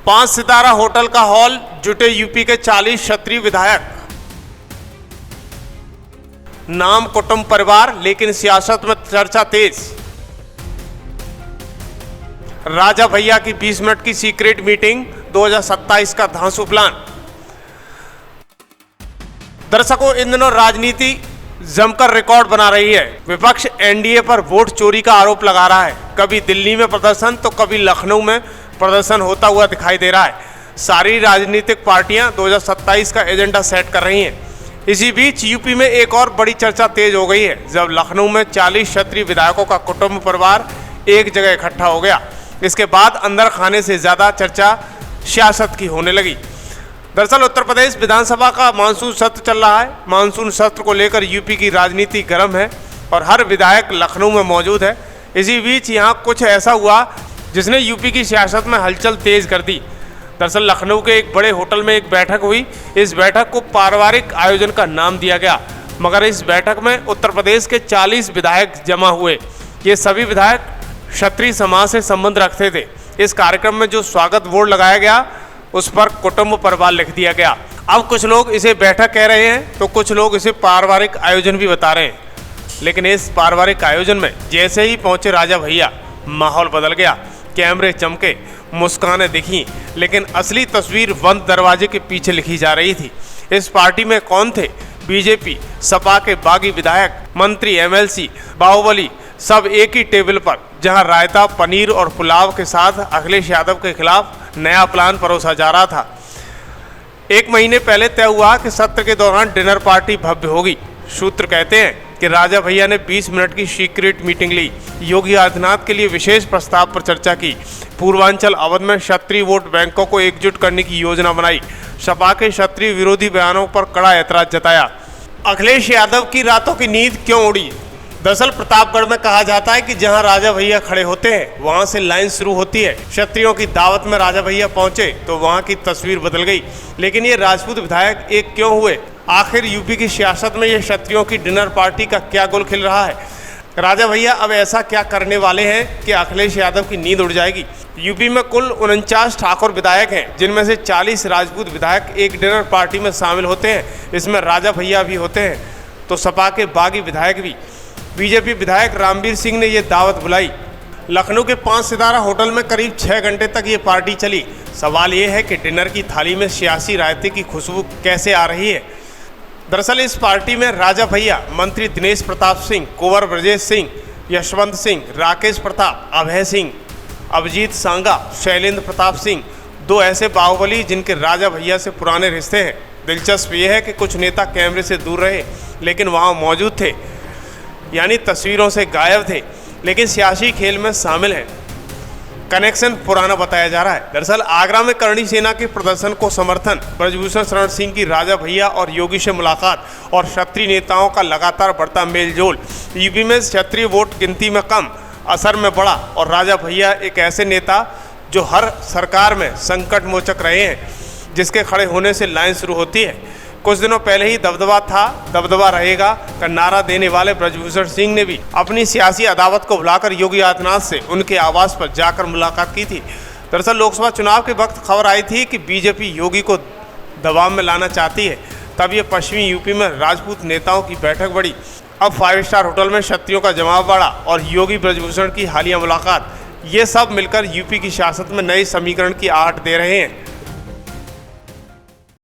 5 सितारा hotel का hall, जुटे UP के 40 क्षत्रिय विधायक। नाम कुटुंब परिवार, लेकिन सियासत में चर्चा तेज। राजा भैया की 20 मिनट की सीक्रेट मीटिंग, 2027 का धांसू प्लान। दर्शकों, इन दिनों राजनीति जमकर रिकॉर्ड बना रही है। विपक्ष एनडीए पर वोट चोरी का आरोप लगा रहा है। कभी दिल्ली में प्रदर्शन तो कभी लखनऊ में प्रदर्शन होता हुआ दिखाई दे रहा है। सारी राजनीतिक पार्टियां 2027 का एजेंडा सेट कर रही हैं। इसी बीच यूपी में एक और बड़ी चर्चा तेज हो गई है, जब लखनऊ में 40 क्षत्रिय विधायकों का कुटुंब परिवार एक जगह इकट्ठा हो गया। इसके बाद अंदर खाने से ज्यादा चर्चा सियासत की होने लगी। दरअसल उत्तर प्रदेश विधानसभा का मानसून सत्र चल रहा है। मानसून सत्र को लेकर यूपी की राजनीति गर्म है और हर विधायक लखनऊ में मौजूद है। इसी बीच यहाँ कुछ ऐसा हुआ जिसने यूपी की सियासत में हलचल तेज कर दी। दरअसल लखनऊ के एक बड़े होटल में एक बैठक हुई। इस बैठक को पारिवारिक आयोजन का नाम दिया गया, मगर इस बैठक में उत्तर प्रदेश के 40 विधायक जमा हुए। ये सभी विधायक क्षत्रिय समाज से संबंध रखते थे। इस कार्यक्रम में जो स्वागत बोर्ड लगाया गया उस पर कुटुंब परिवार लिख दिया गया। अब कुछ लोग इसे बैठक कह रहे हैं तो कुछ लोग इसे पारिवारिक आयोजन भी बता रहे हैं। लेकिन इस पारिवारिक आयोजन में जैसे ही पहुंचे राजा भैया, माहौल बदल गया। कैमरे चमके, मुस्कानें दिखी, लेकिन असली तस्वीर बंद दरवाजे के पीछे लिखी जा रही थी। इस पार्टी में कौन थे? बीजेपी, सपा के बागी विधायक, मंत्री, एमएलसी, बाहुबली, सब एक ही टेबल पर, जहां रायता, पनीर और पुलाव के साथ अखिलेश यादव के खिलाफ नया प्लान परोसा जा रहा था। 1 महीने पहले तय हुआ कि सत्र के दौरान डिनर पार्टी भव्य होगी। सूत्र कहते हैं कि राजा भैया ने 20 मिनट की सीक्रेट मीटिंग ली। योगी आदित्यनाथ के लिए विशेष प्रस्ताव पर चर्चा की। पूर्वांचल अवध में क्षत्रिय वोट बैंकों को एकजुट करने की योजना बनाई। सपा के क्षत्रिय विरोधी बयानों पर कड़ा ऐतराज जताया। अखिलेश यादव की रातों की नींद क्यों उड़ी? दरअसल प्रतापगढ़ में कहा जाता है कि जहां राजा भैया खड़े होते हैं वहां से लाइन शुरू होती है। क्षत्रियों की दावत में राजा भैया पहुंचे तो वहां की तस्वीर बदल गई। लेकिन ये राजपूत विधायक एक क्यों हुए? आखिर यूपी की सियासत में ये क्षत्रियों की डिनर पार्टी का क्या गुल खिल रहा है? राजा भैया अब ऐसा क्या करने वाले हैं कि अखिलेश यादव की नींद उड़ जाएगी? यूपी में कुल 49 ठाकुर विधायक हैं, जिनमें से 40 राजपूत विधायक एक डिनर पार्टी में शामिल होते हैं। इसमें राजा भैया भी होते हैं तो सपा के बागी विधायक भी। बीजेपी विधायक रामवीर सिंह ने ये दावत बुलाई। लखनऊ के 5 सितारा होटल में करीब 6 घंटे तक ये पार्टी चली। सवाल ये है कि डिनर की थाली में सियासी रायते की खुशबू कैसे आ रही है? दरअसल इस पार्टी में राजा भैया, मंत्री दिनेश प्रताप सिंह, कुंवर ब्रजेश सिंह, यशवंत सिंह, राकेश प्रताप, अभय सिंह, अभिजीत सांगा, शैलेंद्र प्रताप सिंह, 2 ऐसे बाहुबली जिनके राजा भैया से पुराने रिश्ते हैं। दिलचस्प ये है कि कुछ नेता कैमरे से दूर रहे लेकिन वहाँ मौजूद थे, यानी तस्वीरों से गायब थे, लेकिन सियासी खेल में शामिल हैं। कनेक्शन पुराना बताया जा रहा है। दरअसल आगरा में करणी सेना के प्रदर्शन को समर्थन, ब्रजभूषण शरण सिंह की राजा भैया और योगी से मुलाकात और क्षत्रिय नेताओं का लगातार बढ़ता मेलजोल। यूपी में क्षत्रिय वोट गिनती में कम, असर में बड़ा, और राजा भैया एक ऐसे नेता जो हर सरकार में संकट मोचक रहे हैं, जिसके खड़े होने से लाइन शुरू होती है। कुछ दिनों पहले ही दबदबा था, दबदबा रहेगा का नारा देने वाले ब्रजभूषण सिंह ने भी अपनी सियासी अदावत को भुलाकर योगी आदित्यनाथ से उनके आवास पर जाकर मुलाकात की थी। दरअसल लोकसभा चुनाव के वक्त खबर आई थी कि बीजेपी योगी को दबाव में लाना चाहती है। तब ये पश्चिमी यूपी में राजपूत नेताओं की बैठक बढ़ी। अब 5 स्टार होटल में क्षत्रियों का जमाव बढ़ा और योगी ब्रजभूषण की हालिया मुलाकात, ये सब मिलकर यूपी की सियासत में नए समीकरण की आहट दे रहे हैं।